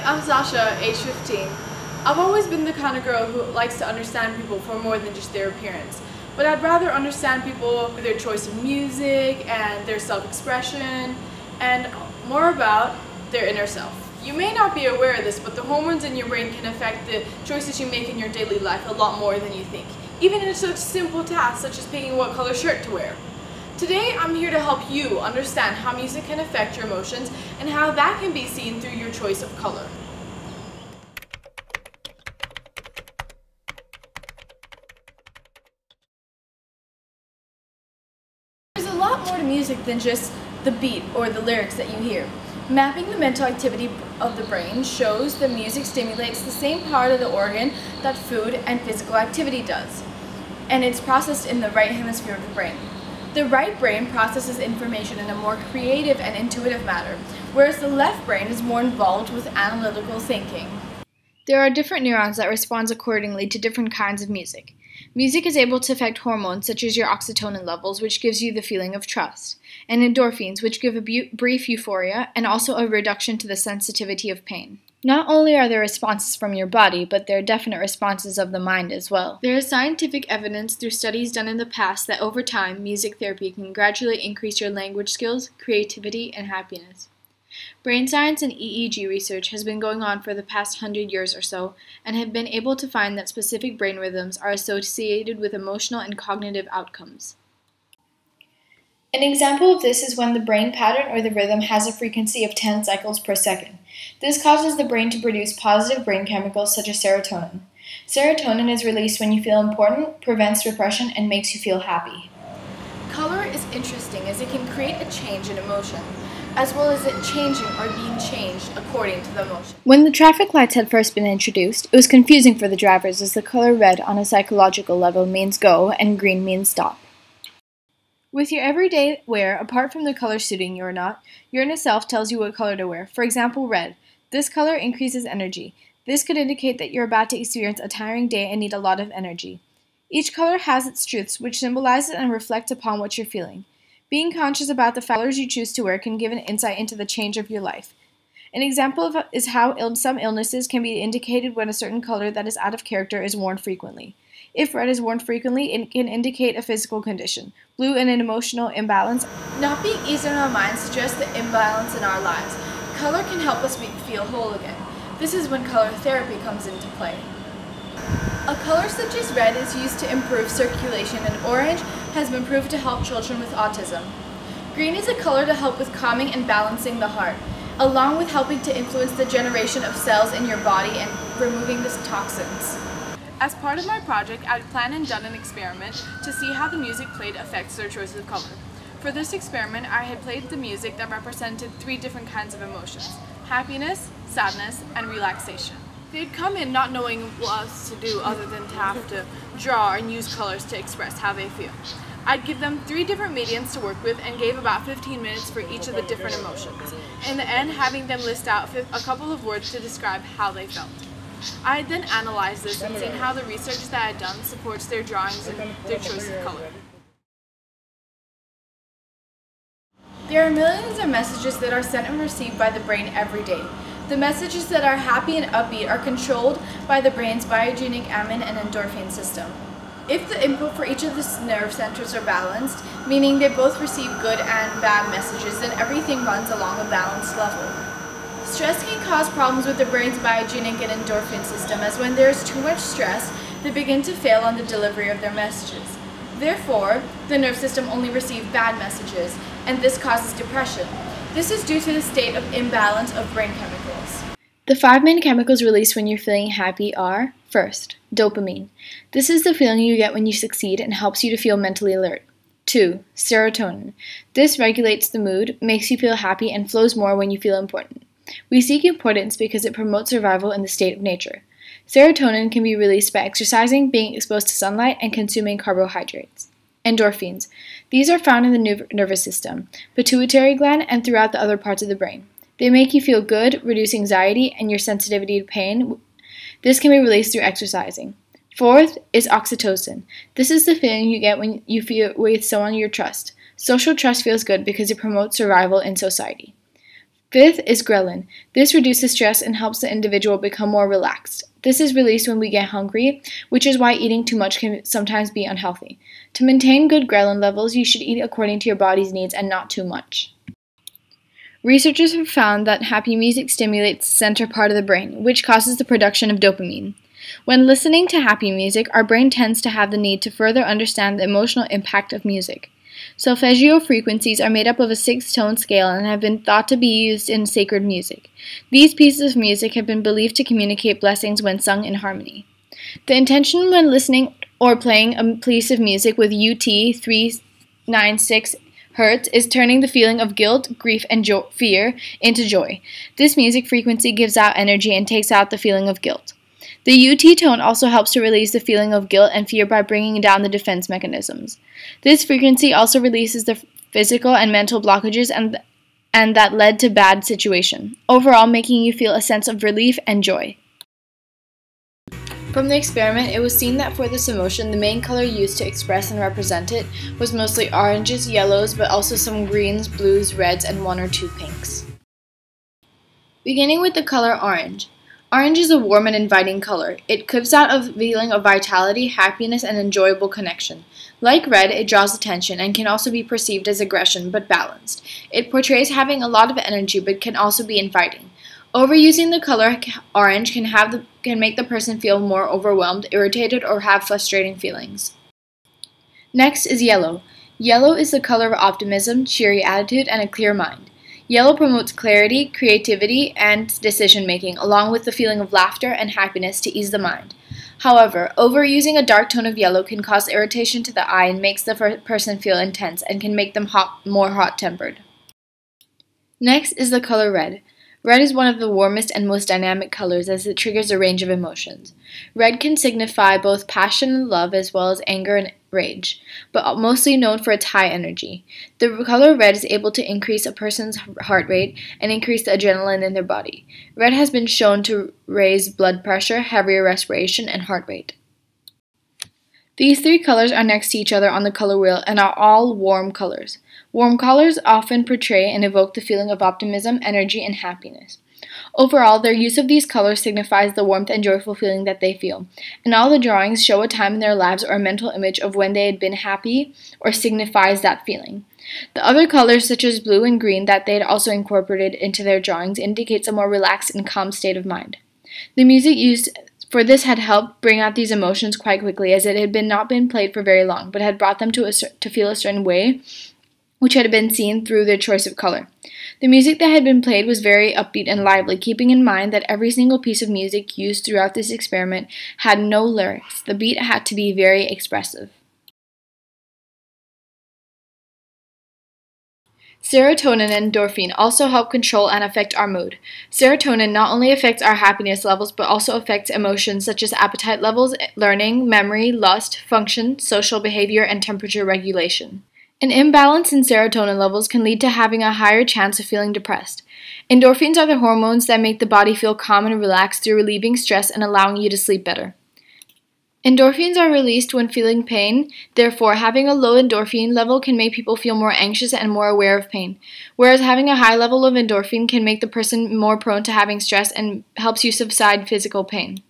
I'm Sasha, age 15. I've always been the kind of girl who likes to understand people for more than just their appearance. But I'd rather understand people for their choice of music and their self-expression and more about their inner self. You may not be aware of this, but the hormones in your brain can affect the choices you make in your daily life a lot more than you think, even in such simple tasks such as picking what color shirt to wear. Today, I'm here to help you understand how music can affect your emotions and how that can be seen through your choice of color. There's a lot more to music than just the beat or the lyrics that you hear. Mapping the mental activity of the brain shows that music stimulates the same part of the organ that food and physical activity does, and it's processed in the right hemisphere of the brain. The right brain processes information in a more creative and intuitive manner, whereas the left brain is more involved with analytical thinking. There are different neurons that respond accordingly to different kinds of music. Music is able to affect hormones such as your oxytocin levels, which gives you the feeling of trust, and endorphins, which give a brief euphoria and also a reduction to the sensitivity of pain. Not only are there responses from your body, but there are definite responses of the mind as well. There is scientific evidence through studies done in the past that over time, music therapy can gradually increase your language skills, creativity, and happiness. Brain science and EEG research has been going on for the past 100 years or so, and have been able to find that specific brain rhythms are associated with emotional and cognitive outcomes. An example of this is when the brain pattern or the rhythm has a frequency of 10 cycles per second. This causes the brain to produce positive brain chemicals such as serotonin. Serotonin is released when you feel important, prevents depression, and makes you feel happy. Color is interesting as it can create a change in emotion, as well as it changing or being changed according to the emotion. When the traffic lights had first been introduced, it was confusing for the drivers as the color red on a psychological level means go and green means stop. With your everyday wear, apart from the color suiting you or not, your inner self tells you what color to wear. For example, red. This color increases energy. This could indicate that you're about to experience a tiring day and need a lot of energy. Each color has its truths, which symbolizes and reflect upon what you're feeling. Being conscious about the colors you choose to wear can give an insight into the change of your life. An example is how some illnesses can be indicated when a certain color that is out of character is worn frequently. If red is worn frequently, it can indicate a physical condition. Blue, an emotional imbalance. Not being easy in our minds suggests the imbalance in our lives. Color can help us feel whole again. This is when color therapy comes into play. A color such as red is used to improve circulation, and orange has been proved to help children with autism. Green is a color to help with calming and balancing the heart, along with helping to influence the generation of cells in your body and removing the toxins. As part of my project, I had planned and done an experiment to see how the music played affects their choice of color. For this experiment, I had played the music that represented 3 different kinds of emotions: happiness, sadness, and relaxation. They'd come in not knowing what else to do other than to have to draw and use colors to express how they feel. I'd give them 3 different mediums to work with and gave about 15 minutes for each of the different emotions. In the end, having them list out a couple of words to describe how they felt. I had then analyzed this and seen how the research that I had done supports their drawings and their choice of color. There are millions of messages that are sent and received by the brain every day. The messages that are happy and upbeat are controlled by the brain's biogenic amine and endorphin system. If the input for each of the nerve centers are balanced, meaning they both receive good and bad messages, then everything runs along a balanced level. Stress can cause problems with the brain's biogenic and endorphin system, as when there is too much stress, they begin to fail on the delivery of their messages. Therefore, the nerve system only receives bad messages, and this causes depression. This is due to the state of imbalance of brain chemicals. The 5 main chemicals released when you're feeling happy are: first, dopamine. This is the feeling you get when you succeed and helps you to feel mentally alert. 2. Serotonin. This regulates the mood, makes you feel happy, and flows more when you feel important. We seek importance because it promotes survival in the state of nature. Serotonin can be released by exercising, being exposed to sunlight, and consuming carbohydrates. Endorphins. These are found in the nervous system, pituitary gland, and throughout the other parts of the brain. They make you feel good, reduce anxiety, and your sensitivity to pain. This can be released through exercising. Fourth is oxytocin. This is the feeling you get when you feel with someone you trust. Social trust feels good because it promotes survival in society. Fifth is ghrelin. This reduces stress and helps the individual become more relaxed. This is released when we get hungry, which is why eating too much can sometimes be unhealthy. To maintain good ghrelin levels, you should eat according to your body's needs and not too much. Researchers have found that happy music stimulates the center part of the brain, which causes the production of dopamine. When listening to happy music, our brain tends to have the need to further understand the emotional impact of music. Solfeggio frequencies are made up of a 6-tone scale and have been thought to be used in sacred music. These pieces of music have been believed to communicate blessings when sung in harmony. The intention when listening or playing a piece of music with UT 396 Hz is turning the feeling of guilt, grief, and fear into joy. This music frequency gives out energy and takes out the feeling of guilt. The UT tone also helps to release the feeling of guilt and fear by bringing down the defense mechanisms. This frequency also releases the physical and mental blockages and that led to bad situation, overall making you feel a sense of relief and joy. From the experiment, it was seen that for this emotion, the main color used to express and represent it was mostly oranges, yellows, but also some greens, blues, reds, and 1 or 2 pinks. Beginning with the color orange. Orange is a warm and inviting color. It gives out a feeling of vitality, happiness, and enjoyable connection. Like red, it draws attention and can also be perceived as aggression, but balanced. It portrays having a lot of energy, but can also be inviting. Overusing the color orange can make the person feel more overwhelmed, irritated, or have frustrating feelings. Next is yellow. Yellow is the color of optimism, cheery attitude, and a clear mind. Yellow promotes clarity, creativity, and decision-making, along with the feeling of laughter and happiness to ease the mind. However, overusing a dark tone of yellow can cause irritation to the eye and makes the person feel intense and can make them more hot-tempered. Next is the color red. Red is one of the warmest and most dynamic colors as it triggers a range of emotions. Red can signify both passion and love as well as anger and rage, but mostly known for its high energy. The color red is able to increase a person's heart rate and increase the adrenaline in their body. Red has been shown to raise blood pressure, heavier respiration, and heart rate. These 3 colors are next to each other on the color wheel and are all warm colors. Warm colors often portray and evoke the feeling of optimism, energy, and happiness. Overall, their use of these colors signifies the warmth and joyful feeling that they feel, and all the drawings show a time in their lives or a mental image of when they had been happy or signifies that feeling. The other colors, such as blue and green, that they had also incorporated into their drawings indicates a more relaxed and calm state of mind. The music used for this had helped bring out these emotions quite quickly, as it had not been played for very long, but had brought them to feel a certain way, which had been seen through their choice of color. The music that had been played was very upbeat and lively, keeping in mind that every single piece of music used throughout this experiment had no lyrics. The beat had to be very expressive. Serotonin and endorphin also help control and affect our mood. Serotonin not only affects our happiness levels, but also affects emotions such as appetite levels, learning, memory, lust, function, social behavior, and temperature regulation. An imbalance in serotonin levels can lead to having a higher chance of feeling depressed. Endorphins are the hormones that make the body feel calm and relaxed through relieving stress and allowing you to sleep better. Endorphins are released when feeling pain, therefore having a low endorphin level can make people feel more anxious and more aware of pain, whereas having a high level of endorphin can make the person more prone to having stress and helps you subside physical pain.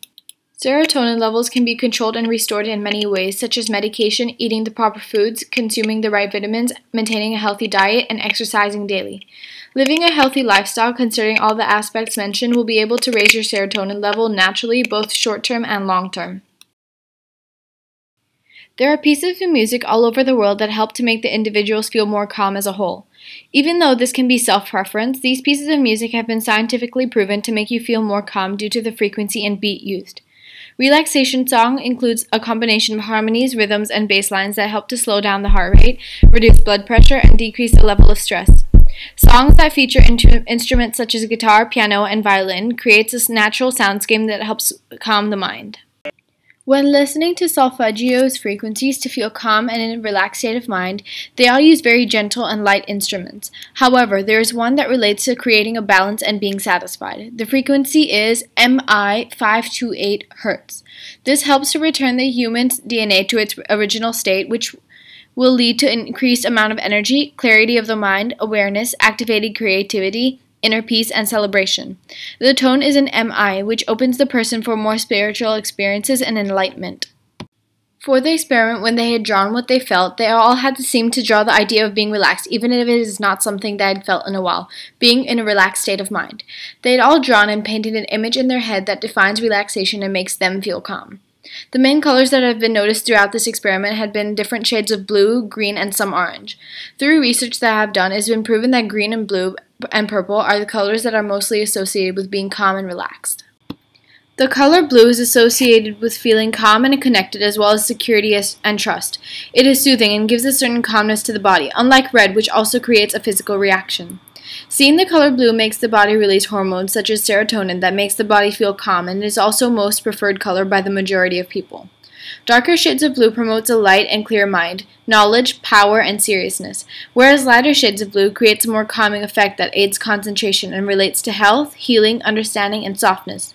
Serotonin levels can be controlled and restored in many ways, such as medication, eating the proper foods, consuming the right vitamins, maintaining a healthy diet, and exercising daily. Living a healthy lifestyle, considering all the aspects mentioned, will be able to raise your serotonin level naturally, both short-term and long-term. There are pieces of music all over the world that help to make the individuals feel more calm as a whole. Even though this can be self-preference, these pieces of music have been scientifically proven to make you feel more calm due to the frequency and beat used. Relaxation song includes a combination of harmonies, rhythms, and bass lines that help to slow down the heart rate, reduce blood pressure, and decrease the level of stress. Songs that feature instruments such as guitar, piano, and violin creates a natural soundscape that helps calm the mind. When listening to solfeggio's frequencies to feel calm and in a relaxed state of mind, they all use very gentle and light instruments. However, there is one that relates to creating a balance and being satisfied. The frequency is MI 528 Hz. This helps to return the human's DNA to its original state, which will lead to an increased amount of energy, clarity of the mind, awareness, activated creativity, inner peace, and celebration. The tone is an MI, which opens the person for more spiritual experiences and enlightenment. For the experiment, when they had drawn what they felt, they all had to seem to draw the idea of being relaxed, even if it is not something they had felt in a while, being in a relaxed state of mind. They had all drawn and painted an image in their head that defines relaxation and makes them feel calm. The main colors that have been noticed throughout this experiment had been different shades of blue, green, and some orange. Through research that I have done, it has been proven that green and blue and purple are the colors that are mostly associated with being calm and relaxed. The color blue is associated with feeling calm and connected, as well as security and trust. It is soothing and gives a certain calmness to the body, unlike red, which also creates a physical reaction. Seeing the color blue makes the body release hormones such as serotonin that makes the body feel calm, and is also most preferred color by the majority of people. Darker shades of blue promotes a light and clear mind, knowledge, power, and seriousness, whereas lighter shades of blue creates a more calming effect that aids concentration and relates to health, healing, understanding, and softness.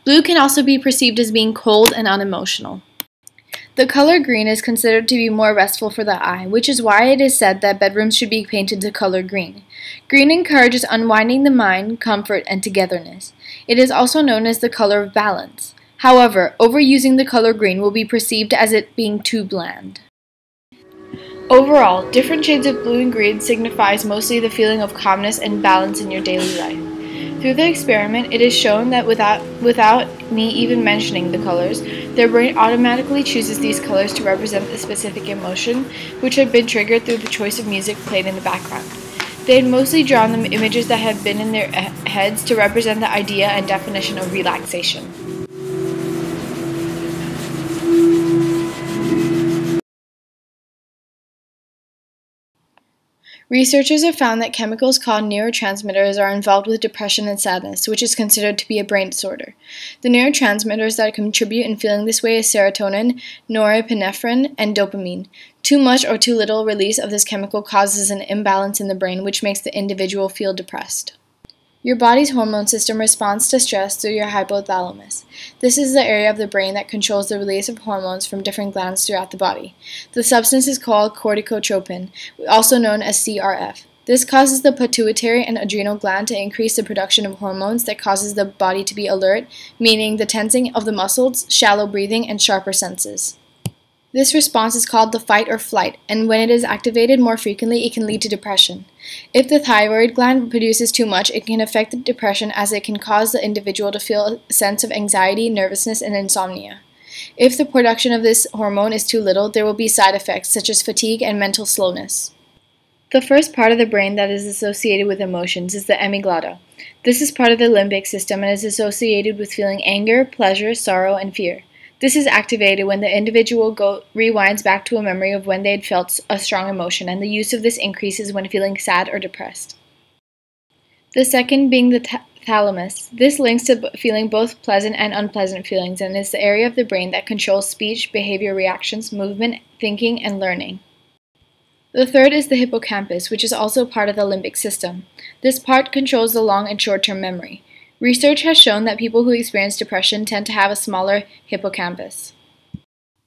Blue can also be perceived as being cold and unemotional. The color green is considered to be more restful for the eye, which is why it is said that bedrooms should be painted the color green. Green encourages unwinding the mind, comfort, and togetherness. It is also known as the color of balance. However, overusing the color green will be perceived as it being too bland. Overall, different shades of blue and green signifies mostly the feeling of calmness and balance in your daily life. Through the experiment, it is shown that without me even mentioning the colors, their brain automatically chooses these colors to represent the specific emotion, which had been triggered through the choice of music played in the background. They had mostly drawn the images that had been in their heads to represent the idea and definition of relaxation. Researchers have found that chemicals called neurotransmitters are involved with depression and sadness, which is considered to be a brain disorder. The neurotransmitters that contribute in feeling this way is serotonin, norepinephrine, and dopamine. Too much or too little release of this chemical causes an imbalance in the brain, which makes the individual feel depressed. Your body's hormone system responds to stress through your hypothalamus. This is the area of the brain that controls the release of hormones from different glands throughout the body. The substance is called corticotropin, also known as CRF. This causes the pituitary and adrenal gland to increase the production of hormones that causes the body to be alert, meaning the tensing of the muscles, shallow breathing, and sharper senses. This response is called the fight or flight, and when it is activated more frequently, it can lead to depression. If the thyroid gland produces too much, it can affect the depression as it can cause the individual to feel a sense of anxiety, nervousness, and insomnia. If the production of this hormone is too little, there will be side effects such as fatigue and mental slowness. The first part of the brain that is associated with emotions is the amygdala. This is part of the limbic system and is associated with feeling anger, pleasure, sorrow, and fear. This is activated when the individual rewinds back to a memory of when they had felt a strong emotion, and the use of this increases when feeling sad or depressed. The second being the thalamus. This links to feeling both pleasant and unpleasant feelings, and is the area of the brain that controls speech, behavior reactions, movement, thinking, and learning. The third is the hippocampus, which is also part of the limbic system. This part controls the long and short-term memory. Research has shown that people who experience depression tend to have a smaller hippocampus.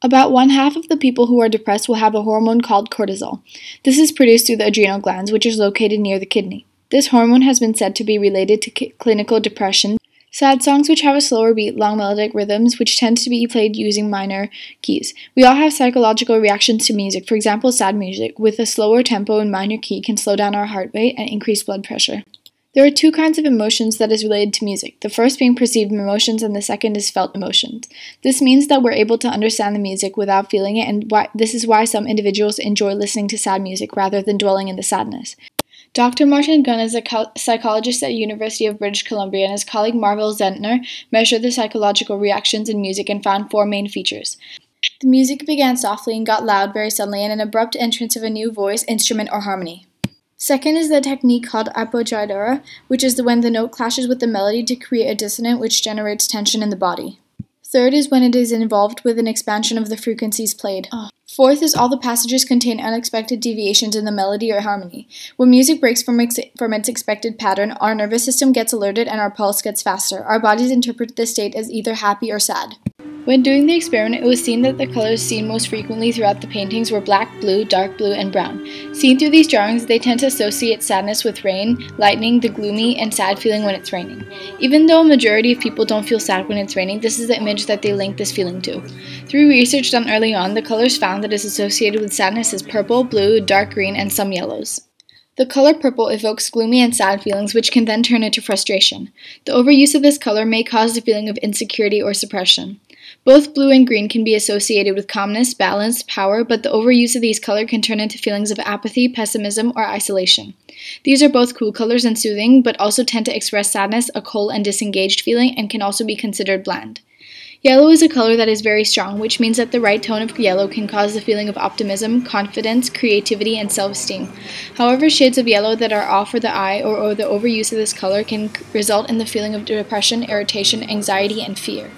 About 1/2 of the people who are depressed will have a hormone called cortisol. This is produced through the adrenal glands, which is located near the kidney. This hormone has been said to be related to clinical depression. Sad songs which have a slower beat, long melodic rhythms, which tend to be played using minor keys. We all have psychological reactions to music. For example, sad music with a slower tempo and minor key can slow down our heart rate and increase blood pressure. There are two kinds of emotions that is related to music, the first being perceived emotions and the second is felt emotions. This means that we're able to understand the music without feeling it, and this is why some individuals enjoy listening to sad music rather than dwelling in the sadness. Dr. Martin Gunn is a psychologist at the University of British Columbia, and his colleague Marvel Zentner measured the psychological reactions in music and found 4 main features. The music began softly and got loud very suddenly, and an abrupt entrance of a new voice, instrument, or harmony. Second is the technique called apogyra, which is when the note clashes with the melody to create a dissonance which generates tension in the body. Third is when it is involved with an expansion of the frequencies played. Fourth is all the passages contain unexpected deviations in the melody or harmony. When music breaks from its expected pattern, our nervous system gets alerted and our pulse gets faster. Our bodies interpret this state as either happy or sad. When doing the experiment, it was seen that the colors seen most frequently throughout the paintings were black, blue, dark blue, and brown. Seen through these drawings, they tend to associate sadness with rain, lightning, the gloomy, and sad feeling when it's raining. Even though a majority of people don't feel sad when it's raining, this is the image that they link this feeling to. Through research done early on, the colors found that is associated with sadness is purple, blue, dark green, and some yellows. The color purple evokes gloomy and sad feelings, which can then turn into frustration. The overuse of this color may cause a feeling of insecurity or suppression. Both blue and green can be associated with calmness, balance, power, but the overuse of these colors can turn into feelings of apathy, pessimism, or isolation. These are both cool colors and soothing, but also tend to express sadness, a cold and disengaged feeling, and can also be considered bland. Yellow is a color that is very strong, which means that the right tone of yellow can cause a feeling of optimism, confidence, creativity, and self-esteem. However, shades of yellow that are off for the eye or the overuse of this color can result in the feeling of depression, irritation, anxiety, and fear.